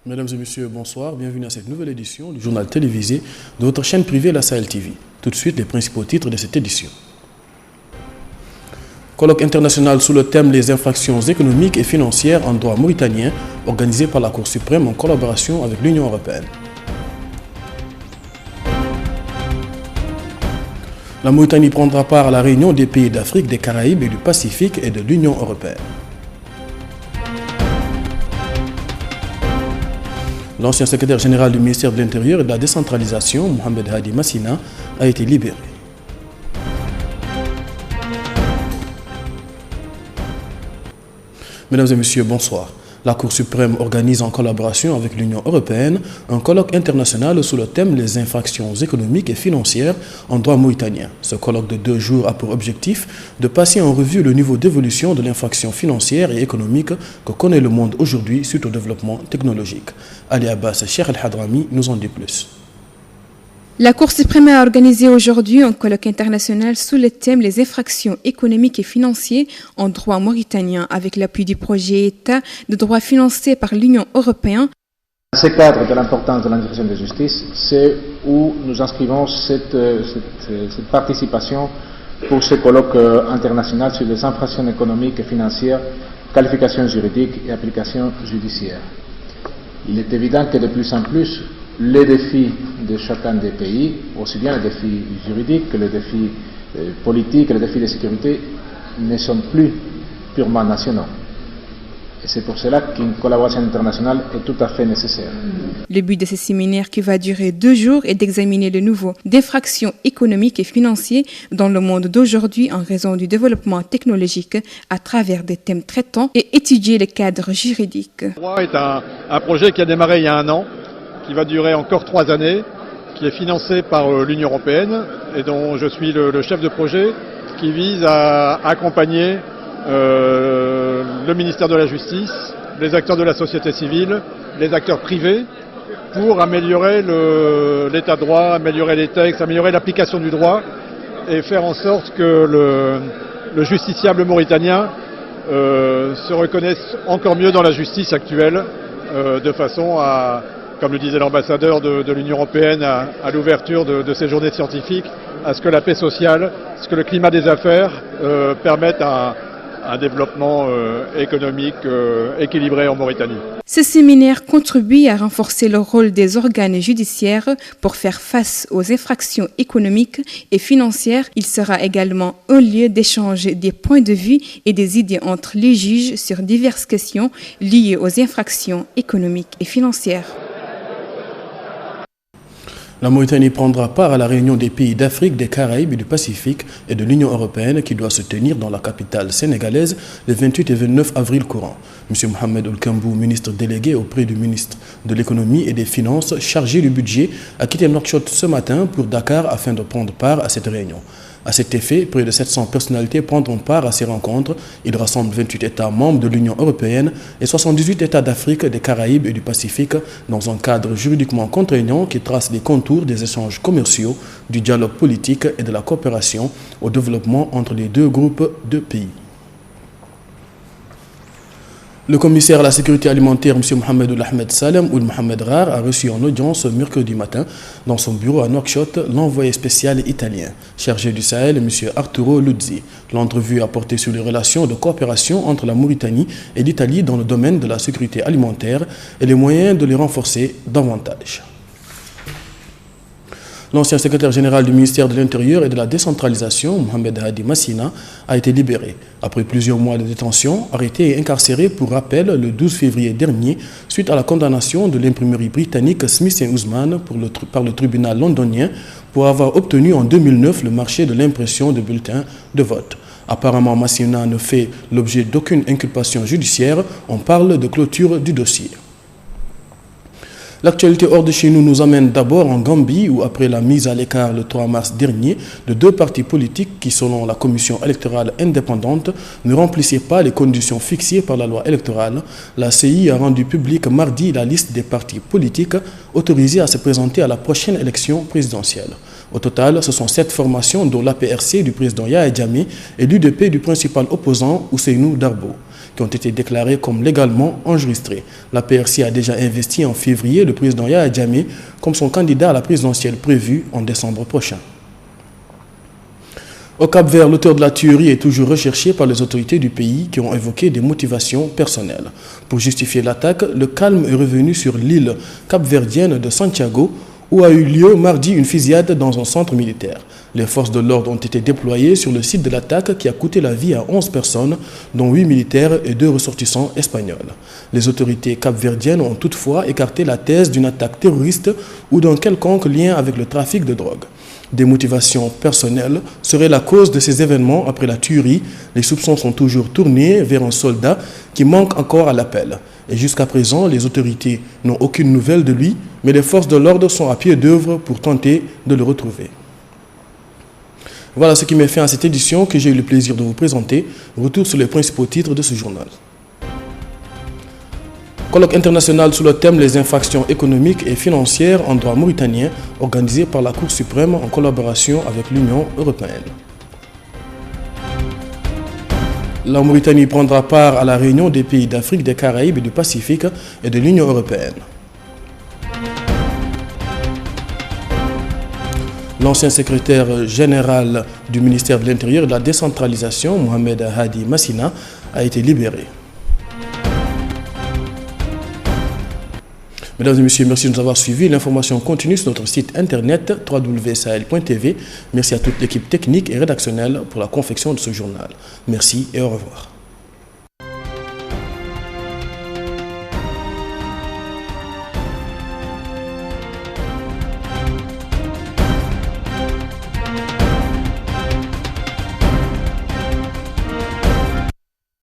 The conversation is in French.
Mesdames et messieurs, bonsoir. Bienvenue à cette nouvelle édition du journal télévisé de votre chaîne privée, la Sahel TV. Tout de suite, les principaux titres de cette édition. Colloque international sous le thème Les infractions économiques et financières en droit mauritanien, organisé par la Cour suprême en collaboration avec l'Union européenne. La Mauritanie prendra part à la réunion des pays d'Afrique, des Caraïbes et du Pacifique et de l'Union européenne. L'ancien secrétaire général du ministère de l'Intérieur et de la décentralisation, Mohamed Hadi Massina, a été libéré. Mesdames et messieurs, bonsoir. La Cour suprême organise en collaboration avec l'Union européenne un colloque international sous le thème Les infractions économiques et financières en droit mauritanien. Ce colloque de 2 jours a pour objectif de passer en revue le niveau d'évolution de l'infraction financière et économique que connaît le monde aujourd'hui suite au développement technologique. Ali Abbas Cheikh El-Hadrami nous en dit plus. La Cour suprême a organisé aujourd'hui un colloque international sous le thème Les infractions économiques et financières en droit mauritanien avec l'appui du projet État de droit financé par l'Union européenne. Dans ce cadre de l'importance de l'administration de justice, c'est où nous inscrivons cette participation pour ce colloque international sur les infractions économiques et financières, qualifications juridiques et applications judiciaires. Il est évident que de plus en plus, les défis de chacun des pays, aussi bien les défis juridiques que les défis politiques, que les défis de sécurité, ne sont plus purement nationaux. Et c'est pour cela qu'une collaboration internationale est tout à fait nécessaire. Le but de ce séminaire, qui va durer 2 jours, est d'examiner le niveau d'infractions économiques et financières dans le monde d'aujourd'hui en raison du développement technologique à travers des thèmes traitants et étudier le cadre juridique. Le droit est un projet qui a démarré il y a 1 an, qui va durer encore 3 années, qui est financé par l'Union européenne et dont je suis le chef de projet, qui vise à accompagner le ministère de la Justice, les acteurs de la société civile, les acteurs privés, pour améliorer l'état de droit, améliorer les textes, améliorer l'application du droit et faire en sorte que le justiciable mauritanien se reconnaisse encore mieux dans la justice actuelle, de façon à, comme le disait l'ambassadeur de l'Union européenne à l'ouverture de ces journées scientifiques, à ce que la paix sociale, ce que le climat des affaires permettent un développement économique équilibré en Mauritanie. Ce séminaire contribue à renforcer le rôle des organes judiciaires pour faire face aux infractions économiques et financières. Il sera également un lieu d'échange des points de vue et des idées entre les juges sur diverses questions liées aux infractions économiques et financières. La Mauritanie prendra part à la réunion des pays d'Afrique, des Caraïbes et du Pacifique et de l'Union européenne qui doit se tenir dans la capitale sénégalaise les 28 et 29 avril courant. M. Mohamed Ould-Kambou, ministre délégué auprès du ministre de l'économie et des finances chargé du budget, a quitté Nouakchott ce matin pour Dakar afin de prendre part à cette réunion. À cet effet, près de 700 personnalités prendront part à ces rencontres. Il rassemble 28 États membres de l'Union européenne et 78 États d'Afrique, des Caraïbes et du Pacifique dans un cadre juridiquement contraignant qui trace les contours des échanges commerciaux, du dialogue politique et de la coopération au développement entre les 2 groupes de pays. Le commissaire à la sécurité alimentaire, M. Mohamed Ahmed Salem ou Mohamed Rar, a reçu en audience mercredi matin dans son bureau à Nouakchott l'envoyé spécial italien, chargé du Sahel, M. Arturo Luzzi. L'entrevue a porté sur les relations de coopération entre la Mauritanie et l'Italie dans le domaine de la sécurité alimentaire et les moyens de les renforcer davantage. L'ancien secrétaire général du ministère de l'Intérieur et de la décentralisation, Mohamed Hadi Massina, a été libéré. Après plusieurs mois de détention, arrêté et incarcéré pour rappel le 12 février dernier, suite à la condamnation de l'imprimerie britannique Smith & Ousmane par le tribunal londonien pour avoir obtenu en 2009 le marché de l'impression de bulletins de vote. Apparemment, Massina ne fait l'objet d'aucune inculpation judiciaire. On parle de clôture du dossier. L'actualité hors de chez nous amène d'abord en Gambie où après la mise à l'écart le 3 mars dernier de 2 partis politiques qui selon la commission électorale indépendante ne remplissaient pas les conditions fixées par la loi électorale, la CI a rendu publique mardi la liste des partis politiques autorisés à se présenter à la prochaine élection présidentielle. Au total, ce sont 7 formations dont l'APRC du président Yahya Jammeh et l'UDP du principal opposant Ousseynou Darbo. qui ont été déclarés comme légalement enregistrés. La PRC a déjà investi en février le président Yahya Jammeh comme son candidat à la présidentielle prévue en décembre prochain. Au Cap-Vert, l'auteur de la tuerie est toujours recherché par les autorités du pays qui ont évoqué des motivations personnelles. Pour justifier l'attaque, le calme est revenu sur l'île capverdienne de Santiago, où a eu lieu mardi une fusillade dans un centre militaire. Les forces de l'ordre ont été déployées sur le site de l'attaque qui a coûté la vie à 11 personnes, dont 8 militaires et 2 ressortissants espagnols. Les autorités capverdiennes ont toutefois écarté la thèse d'une attaque terroriste ou d'un quelconque lien avec le trafic de drogue. Des motivations personnelles seraient la cause de ces événements après la tuerie. Les soupçons sont toujours tournés vers un soldat qui manque encore à l'appel. Et jusqu'à présent, les autorités n'ont aucune nouvelle de lui, mais les forces de l'ordre sont à pied d'œuvre pour tenter de le retrouver. Voilà ce qui met fin à cette édition que j'ai eu le plaisir de vous présenter. Retour sur les principaux titres de ce journal. Colloque international sous le thème « Les infractions économiques et financières en droit mauritanien » organisé par la Cour suprême en collaboration avec l'Union européenne. La Mauritanie prendra part à la réunion des pays d'Afrique, des Caraïbes et du Pacifique et de l'Union européenne. L'ancien secrétaire général du ministère de l'Intérieur et de la décentralisation, Mohamed Hadi Massina, a été libéré. Mesdames et messieurs, merci de nous avoir suivis. L'information continue sur notre site internet www.sahel.tv. Merci à toute l'équipe technique et rédactionnelle pour la confection de ce journal. Merci et au revoir.